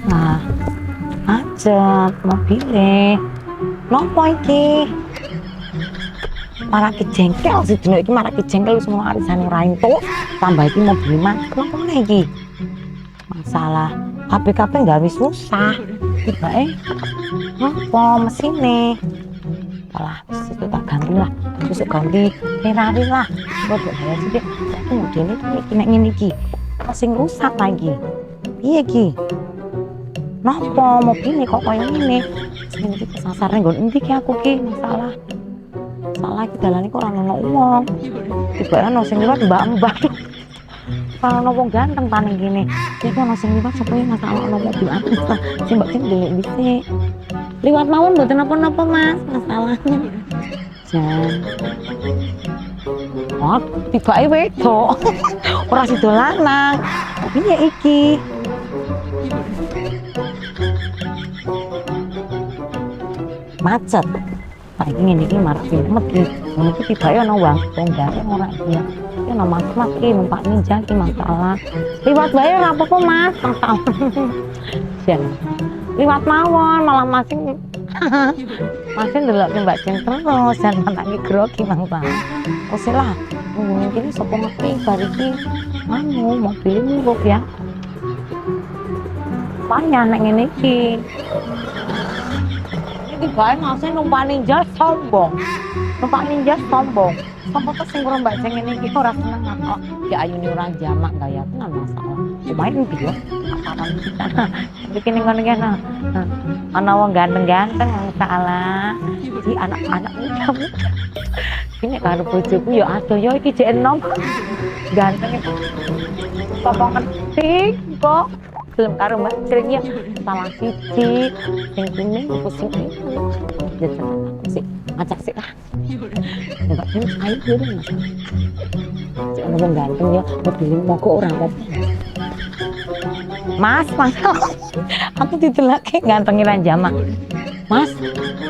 Nah, macet mobilnya. Nopo iki? Malah jengkel sih dino iki malah jengkel semua arisane rain tuh. Tambah iki mobil macet nopo iki? Masalah KPKP nggak wis susah. Tiba nopo mesinnya? Alah, itu tak ganti lah. Besok ganti Ferrari lah. Bodoh ya sih deh. Tapi modelnya tuh ngene iki. Masih rusak lagi. Piye iki? Nopo mobilnya kok koyo ngene? Sing iki kesasarane nggon endi ki aku ki masalah. Salah iki dalane kok ora ono wong. Tiba ono sing liwat mbak-mbak. Ora ono wong ganteng paning kene. Iki ono sing liwat sapa masalah ono mobil aku. Sing mbak sing ndelik dhisik. Liwat mawon mboten napa-napa Mas, masalahnya. Jan. Oh, tibake wedok. Ora sida lanang. Piye iki? Macet. Pak iki ngene iki marah filmet iki. Ngene iki tibake ana wong ganteng ora iya. Iki ana mas-mas iki numpak ninja iki masalah. Liwat bae ora apa-apa Mas, masalah. Jan. Liwat mawon malah masing ndelok Mbak Jen terus dan matake grogi mangsa. Wis lah, mungkin sapa ngerti bar iki mobil muruk ya. Payah nek ngene iki. Iki bae masih numpak ninja sombong. Numpak ninja sombong. Sapa tuh sing karo Mbak Jen ngene iki ora seneng kok. Ya ayune orang jamak gaya tenan masalah. Lumayan ndi yo. Apaan kita. Bikin ngono kene. Ana wong ganteng-ganteng salah. Iki anak-anak muda. Ini karo bojoku ya adoh ya iki jek enom. Ganteng. Sapa ngerti kok gelem karo Mbak Jreng ya salah siji sing kuning pusing itu. Ya seneng sih. Ngajak sih lah. Mbak Jreng ayo dulu Mas. Jek ono wong ganteng ya mobil mogok ora apa-apa. Mas, aku didelake gantengin jamak. Mas,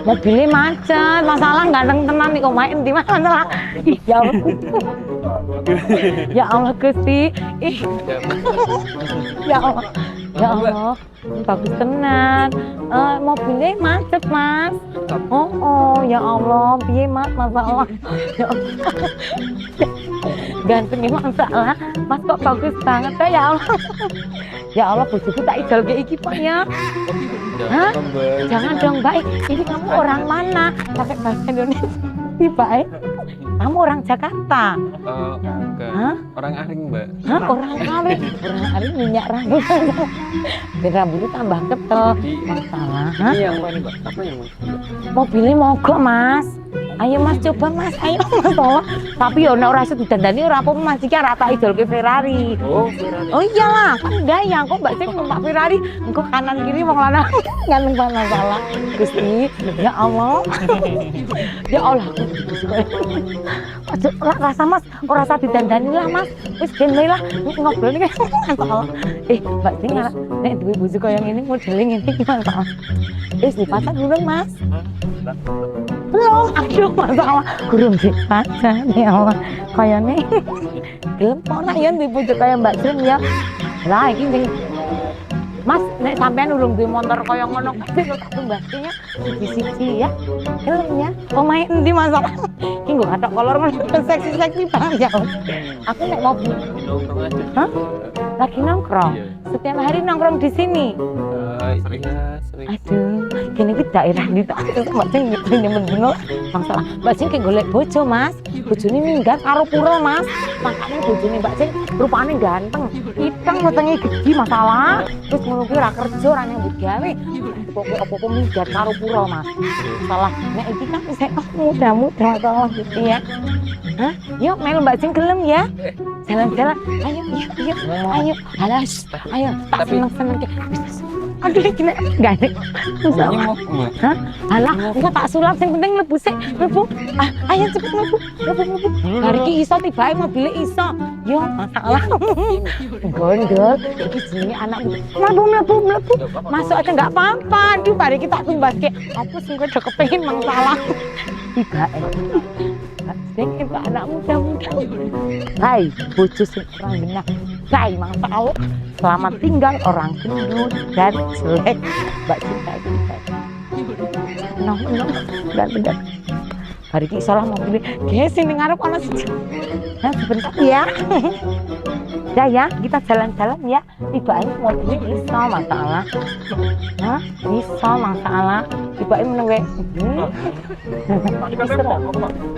mobilnya macet, masalah ganteng tenan nih kok main di mana? Ih, ya Allah. Ya Allah Gusti. Ih. Ya Allah. Ya Allah. Bagus tenan. Mobilnya macet, Mas. Oh, ya Allah, piye Mas masalah. Ya Allah. Gantengnya masalah. Mas kok bagus banget ya Allah. Ya Allah, bojoku tak idol kayak iki Pak ya. Hah? Jangan dong Mbak, ini kamu orang mana? Pakai bahasa Indonesia sih Mbak. Kamu orang Jakarta? Bukan. Hah? Orang Aring Mbak. Hah? Orang Aring? Orang Aring minyak rambut. Dan rambutnya tambah ketel. Masalah. Hah? Ini yang mana Mbak? Apa yang mana? Mobilnya mogok Mas. Ayo Mas coba Mas, ayo Mas tolong. Tapi ya nek ora iso didandani ora apa-apa Mas iki ora tak idolke Ferrari. Oh, Ferrari. Oh iyalah, kan gaya kok Mbak Cing numpak Ferrari, engko kanan kiri wong lanang ngandeng masalah. Gusti, ya Allah. Ya Allah. Aja rasa Mas, ora usah didandani lah Mas. Wis ben wae lah ngobrol iki masalah. Mbak Cing nek duwe bojo kaya ngene modeling ngene iki masalah. Wis dipasang durung Mas? Belum, aduh masalah kurang dipacar ya Allah kayaknya gelem ora ya di bojo kaya Mbak Jreng ya lah iki sing Mas nek sampean urung duwe motor kaya ngono kabeh kok tak tumbasnya siji-siji ya gelem ya omahe endi masalah iki nggo katok kolor seksi-seksi banget ya aku nek mobil Nongkrong aja. hah lagi nongkrong setiap hari nongkrong di sini Sering. aduh kene iki daerah ndi tok Mbak Jeng nyemben dino masalah Mbak Jeng ki golek bojo Mas bojone minggat karo pura Mas makane bojone Mbak Jeng rupane ganteng iteng wetenge gede masalah terus ngono ki ora kerja ora nyambut gawe pokoke apa-apa minggat karo pura Mas salah nek iki kan isih muda-muda masalah gitu ya hah yuk melu Mbak Jeng gelem ya jalan-jalan ayo halas ayo tak seneng-seneng aduh iki nek enggak ada Ini mau Mbak. hah alah engko tak sulap sing penting mlebu sik mlebu ayo cepet mlebu hari iki iso tibae mobil iso yo masalah gondol iki jenenge anak mlebu masuk aja enggak apa-apa aduh hari iki tak tumbaske apa sing kowe do kepengin masalah tibae sing itu anak muda-muda hai bojo sing kurang benak Hai Mang Tau, selamat tinggal orang gendut dan jelek. Mbak Cinta itu baik. No, dan. Hari ini salah mau pilih. Gesing ning ngarep ana siji. Nah, sebentar ya. Ya, kita jalan-jalan ya. Tiba-tiba mobilnya bisa masalah. Hah? Bisa masalah. Tiba-tiba menunggu.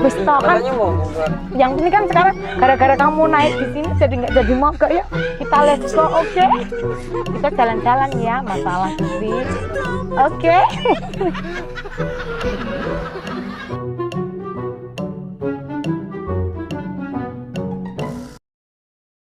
Wis toh kan. Katanya mau buat Yang ini kan sekarang gara-gara kamu naik di sini jadi nggak jadi mogok ya. Kita let's go, oke? Kita jalan-jalan ya, masalah sih. Oke.